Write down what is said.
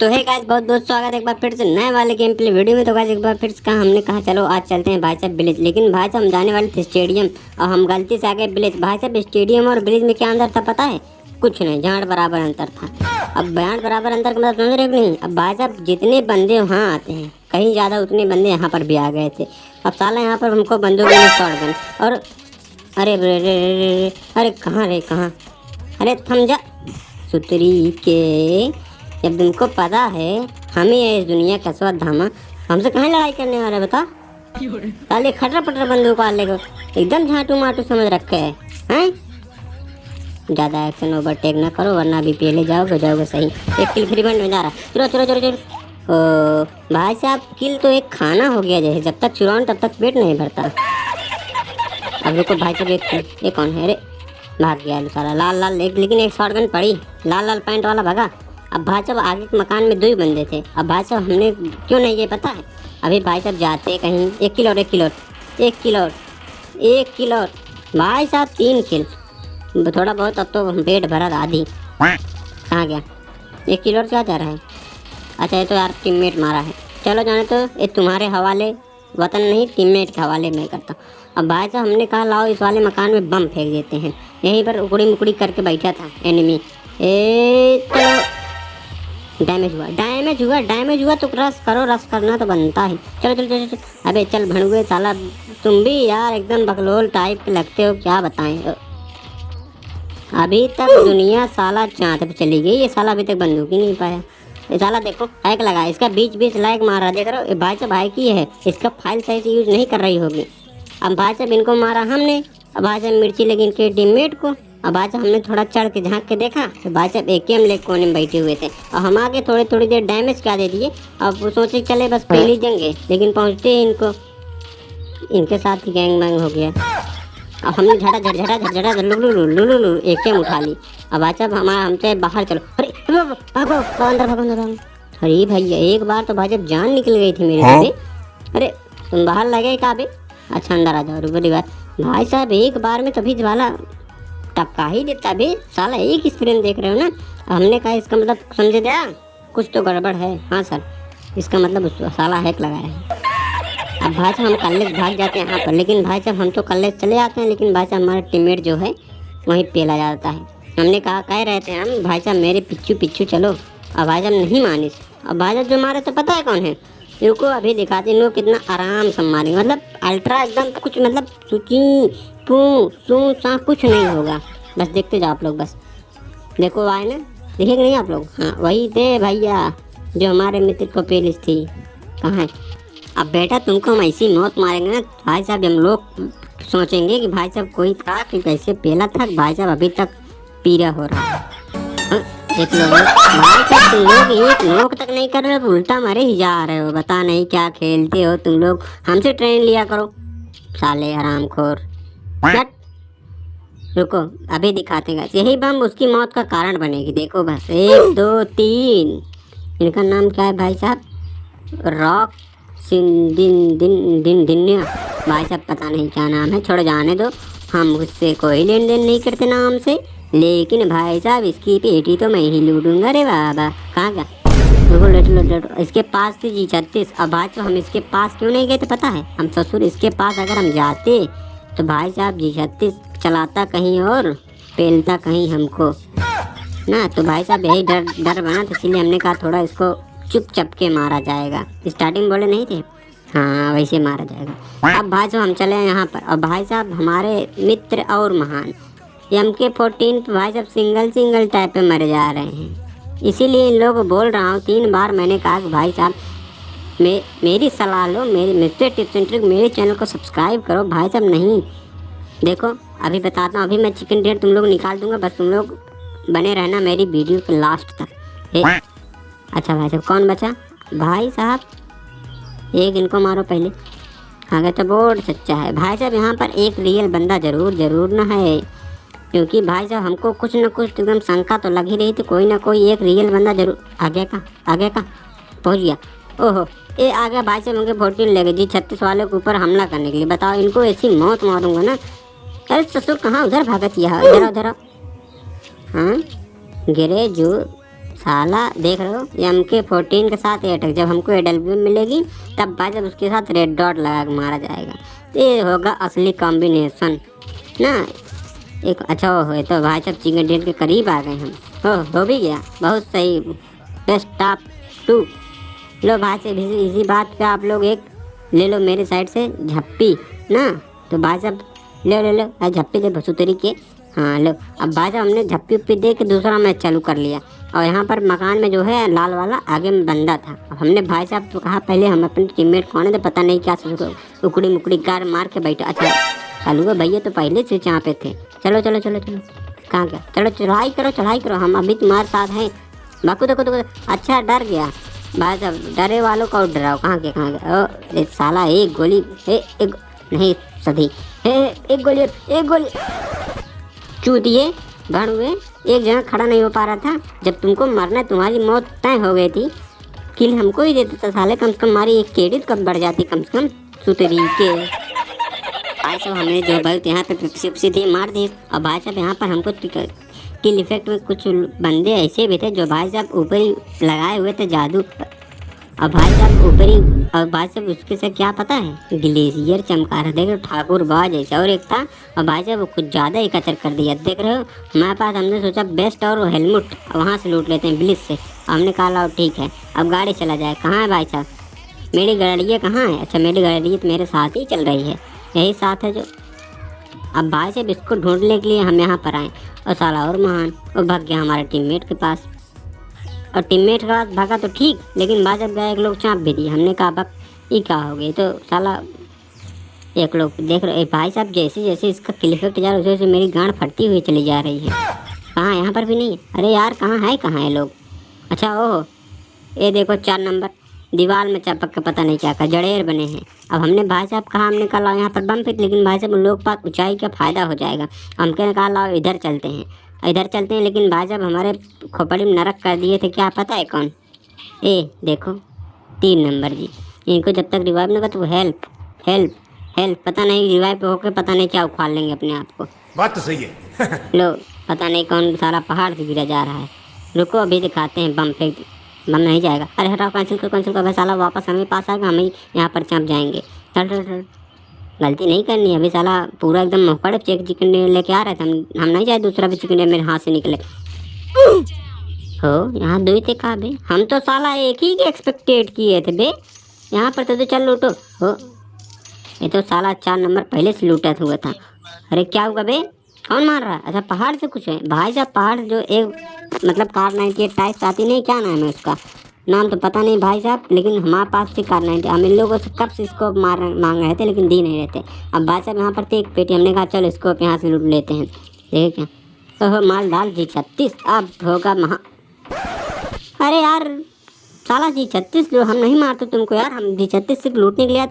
तो है गाइस, बहुत बहुत स्वागत है एक बार फिर से नए वाले गेम प्ले वीडियो में। तो गाइस एक बार फिर से हमने कहा चलो आज चलते हैं भाई साहब विलेज, लेकिन भाई साहब हम जाने वाले थे स्टेडियम और हम गलती से आ गए विलेज। भाई साहब स्टेडियम और विलेज में क्या अंतर था पता है? कुछ नहीं, झाड़ बराबर अंतर था। अब झाड़ बराबर अंतर का मतलब समझ रहे हो कि नहीं? अब भाई साहब जितने बंदे वहाँ आते हैं कहीं ज़्यादा उतने बंदे यहाँ पर भी आ गए थे। अब साला यहाँ पर हमको बंदूक में शॉटगन और अरे रे रे रे अरे कहाँ रे कहाँ, अरे थम जा सुतरी के। जब तुमको पता है हम ही है इस दुनिया का स्वाद धामा, हमसे कहाँ लड़ाई करने वाला है बता? साले खटर पटर बंदूक वाले को एकदम झाटू माटू समझ रखे हैं। ज़्यादा एक्शन ओवरटेक ना करो वरना अभी पहले जाओगे सही। एक किल फ्री बंड में जा रहा, चलो चलो चलो चलो। ओ भाई साहब किल तो एक खाना हो गया जैसे, जब तक चुराऊं तब तक पेट नहीं भरता। अब रुको भाई साहब, एक कौन है? अरे भाग गया सारा लाल लाल एक, लेकिन एक शॉटगन पड़ी, लाल लाल पैंट वाला भगा। अब भाई साहब आगे के मकान में 2 बंदे थे। अब भाई साहब हमने क्यों नहीं ये पता है, अभी भाई साहब जाते कहीं 1 किलो भाई साहब 3 किल थोड़ा बहुत, अब तो पेट भरा आधी। कहाँ गया 1 किलो क्या जा रहा है? अच्छा ये तो यार टीममेट मारा है, चलो जाने तो ये तुम्हारे हवाले, वतन नहीं टीममेट के हवाले मैं करता हूँ। अब भाई साहब हमने कहा लाओ इस वाले मकान में बम फेंक देते हैं। यहीं पर उकड़ी मुकड़ी करके बैठा था एनिमी। तो डैमेज हुआ तो रस करो, रस करना तो बनता है। चलो चलो चलो चलो। अबे चल भड़ुए साला, तुम भी यार एकदम बकलोल टाइप के लगते हो, क्या बताएं। अभी तक दुनिया साला चाँद पे चली गई, ये साला अभी तक बंदूक ही नहीं पाया। ये साला देखो हैक लगा, इसका बीच लाइक मार रहा, देख रहे हो भाई साहब हैक ही है, इसका फाइल सही से यूज नहीं कर रही होगी। अब भाई साहब इनको मारा हमने, अब भाई साहब मिर्ची लगी इनके टीममेट को। अब भाई साहब हमने थोड़ा चढ़ के झांक के देखा तो भाई साहब AKM लेके कोने में बैठे हुए थे और हम आगे थोड़ी देर डैमेज क्या दे दिए। अब वो सोचे चले बस पहली जंग है, लेकिन पहुंचते ही इनके साथ ही गैंग बैंग हो गया। अब हमने झटा लुलू AKM उठा ली। अब भाई साहब हमारा हमसे बाहर चलो, अरे भागो अंदर। अरे भैया एक बार तो भाई साहब जान निकल गई थी मेरे से। अरे तुम बाहर लगे कहाँ पे? अच्छा अंदर आ जाओ। रुको भाई साहब एक बार में तभी वाला टपका ही देता बे, साला एक स्क्रीन देख रहे हो ना। हमने कहा इसका मतलब समझे क्या, कुछ तो गड़बड़ है। हाँ सर, इसका मतलब साला हैक लगाया है। अब भाई साहब हम कॉलेज भाग जाते हैं यहाँ पर, लेकिन भाई साहब हम तो कॉलेज चले आते हैं, लेकिन भाई साहब हमारा टीममेट जो है वहीं पेला जाता है। हमने कहा कह रहे थे हम भाई साहब मेरे पिच्छू चलो, अब भाई साहब नहीं मानी। अब भाई साहब जो मारे तो पता है कौन है? इनको अभी दिखाते लोग कितना आराम से मारेंगे, मतलब अल्ट्रा एकदम कुछ, मतलब सा कुछ नहीं होगा। बस देखते जाओ आप लोग, बस देखो आए ना, देखे नहीं आप लोग? हाँ वही थे भैया जो हमारे मित्र को पेलिस थी। कहाँ है? अब बेटा तुमको हम ऐसी मौत मारेंगे ना भाई साहब, हम लोग सोचेंगे कि भाई साहब कोई था कि कैसे पेला था, भाई साहब अभी तक पीरा हो रहा है। देख लो भाई साहब तुम लोग एक नोक तक नहीं कर रहे हो, उल्टा मरे ही जा रहे हो। बता नहीं क्या खेलते हो तुम लोग, हमसे ट्रेन लिया करो साले हरामखोर। रुको अभी दिखाते हैं, यही बम उसकी मौत का कारण बनेगी। देखो बस 1 2 3। इनका नाम क्या है भाई साहब? रॉक दिन्या भाई साहब, पता नहीं क्या नाम है, छोड़ जाने दो, हम उससे कोई लेन देन नहीं करते नाम से। लेकिन भाई साहब इसकी पेटी तो मैं ही लूटूंगा रे बाबा। कहाँ का? लेटो इसके पास थी G36। अब भाई साहब हम इसके पास क्यों नहीं गए थे पता है? हम ससुर इसके पास अगर हम जाते तो भाई साहब G36 चलाता कहीं और पेलता कहीं हमको ना। तो भाई साहब यही डर बना, तो इसलिए हमने कहा थोड़ा इसको चुप के मारा जाएगा। स्टार्टिंग बोले नहीं थे? हाँ वैसे मारा जाएगा। अब भाई साहब हम चले यहाँ पर, अब भाई साहब हमारे मित्र और महान MK14 भाई साहब सिंगल टाइप पे मरे जा रहे हैं, इसीलिए इन लोगों को बोल रहा हूँ 3 बार मैंने कहा कि भाई साहब मेरी सलाह लो, मेरे मित्र टिप्स एंड ट्रिक, मेरे चैनल को सब्सक्राइब करो। भाई साहब नहीं, देखो अभी बताता हूँ, अभी मैं चिकन डिनर तुम लोग निकाल दूंगा, बस तुम लोग बने रहना मेरी वीडियो के लास्ट तक। अच्छा भाई साहब कौन बचा? भाई साहब एक इनको मारो पहले। अगर तो बोर्ड सच्चा है भाई साहब, यहाँ पर एक रियल बंदा जरूर ना है, क्योंकि भाई साहब हमको कुछ न कुछ एकदम शंका तो लग ही रही थी, कोई ना कोई एक रियल बंदा जरूर। आगे का पहुँच गया। ओहो ये आ गया भाई साहब, मुझे 14 ले गए G36 वाले के ऊपर हमला करने के लिए। बताओ इनको ऐसी मौत मारूंगा ना। अरे ससुर कहाँ उधर भागत, यहाँ इधर हाँ गिरे जो साला देख रहे हो, MK14 के साथ ये अटैक, जब हमको AW मिलेगी तब भाई जब उसके साथ रेड डॉट लगा के मारा जाएगा। ये होगा असली कॉम्बिनेशन ना। एक अच्छा हो तो भाई साहब चिकन डिनर के करीब आ गए हम। हो भी गया, बहुत सही। Best top 2। लो भाई साहब इसी बात पे आप लोग एक ले लो मेरे साइड से झप्पी ना। तो भाई साहब ले झप्पी दे भसुतरी के। हाँ लो, अब भाई साहब हमने झप्पी उप्पी दे के दूसरा मैच चालू कर लिया। और यहाँ पर मकान में जो है लाल वाला आगे में बंदा था। अब हमने भाई साहब तो कहा पहले हम अपने टीममेट कौन है तो पता नहीं क्या उकड़ी मुकड़ी कार मार के बैठे। अच्छा कलुआ भैया तो पहले से यहाँ पे थे। चलो चलो चलो चलो, कहाँ गया? चलो चढ़ाई करो, हम अभी तुम्हारे साथ हैं। बाकू देखो। अच्छा डर गया भाई साहब, डरे वालों को डराओ। कहाँ गया? ओ साला एक गोली एक नहीं सदी एक गोली चूतिए भड़ुए, एक जगह खड़ा नहीं हो पा रहा था। जब तुमको मरना तुम्हारी मौत तय हो गई थी, किल हमको ही देता था साले। कम से कम हमारी एक क्रेडिट कम बढ़ जाती, कम से कम सुतरी के। भाई साहब हमने जो बहुत यहाँ पे पिप्सी थी मार दी। और भाई साहब यहाँ पर हमको किल इफेक्ट में कुछ बंदे ऐसे भी थे जो भाई साहब ऊपर ही लगाए हुए थे जादू। और भाई साहब ऊपर ही, और भाई साहब उसके से क्या पता है, ग्लेशियर चमका रहा, देख रहे हो ठाकुर बाज जैसा। और एक था, और भाई साहब वो कुछ ज़्यादा ही कचर कर दिया, देख रहे हो। हमारे पास हमने सोचा बेस्ट और हेलमेट वहाँ से लूट लेते हैं ब्लिस से। हमने कहा लाओ ठीक है, अब गाड़ी चला जाए। कहाँ है भाई साहब? मेरी गाड़ी कहाँ है? अच्छा मेरी गाड़ी तो मेरे साथ ही चल रही है, यही साथ है जो। अब भाई साहब इसको ढूंढने के लिए हम यहाँ पर आए। और साला और महान वो भाग गया हमारे टीममेट के पास। और टीममेट के पास भागा तो ठीक, लेकिन भाई साहब गए एक लोग चाँप भी दिए। हमने कहा बक ये क्या हो गई, तो साला एक लोग देख रहे भाई साहब जैसे जैसे इसका किल इफेक्ट जा रहा है वैसे मेरी गांड फटती हुई चली जा रही है। कहाँ यहाँ पर भी नहीं? अरे यार कहाँ है लोग? अच्छा ओह ये देखो 4 नंबर दीवार में चपक के पता नहीं क्या का जड़ेर बने हैं। अब हमने भाई साहब कहा, हमने कहा लाओ यहाँ पर बम फिट, लेकिन भाई साहब उन लोग पास ऊंचाई का फ़ायदा हो जाएगा। हमने कहा लाओ इधर चलते हैं, लेकिन भाई साहब हमारे खोपड़ी में नरक कर दिए थे। क्या पता है कौन? देखो 3 नंबर जी, इनको जब तक रिवाइव नहीं कर तो हेल्प पता नहीं रिवाइव होकर पता नहीं क्या उखाड़ लेंगे अपने आप को। बात तो सही है। लो पता नहीं कौन सारा पहाड़ से गिरा जा रहा है। रुको अभी दिखाते हैं बम फेंक। बम नहीं जाएगा, अरे हटाओ, कैंसिल करो भाई साला, वापस हमें पास आएगा, हम ही यहाँ पर चंप जाएंगे। चल गलती नहीं करनी अभी साला, पूरा एकदम मोकड़ चिकन डिनर लेके आ रहे थे हम नहीं चाहे दूसरा भी चिकन डिनर मेरे हाथ से निकले। हो यहाँ 2 थे कहा बे, हम तो साला एक ही के एक्सपेक्टेड किए थे बे। यहाँ पर तो चल लूटो हो, ये तो साला 4 नंबर पहले से लूटा हुआ था। अरे क्या हुआ बे, कौन मार रहा है? अच्छा पहाड़ से कुछ है भाई साहब, पहाड़ जो एक मतलब कार 98 टाइप्स आती नहीं, क्या नाम है उसका, नाम तो पता नहीं भाई साहब, लेकिन हमारे पास थी कार 98। हम इन लोगों से कब से इसको मांग रहे थे लेकिन दी नहीं रहते। अब भाई साहब यहाँ पर थे एक पेटी, हमने कहा चलो इसको यहाँ से लूट लेते हैं। देखे क्या तो माल डाल G36 अब होगा महा। अरे यार साला G36 लो, हम नहीं मारते तुमको यार, हम G36 सिर्फ लूटने के लिए आते।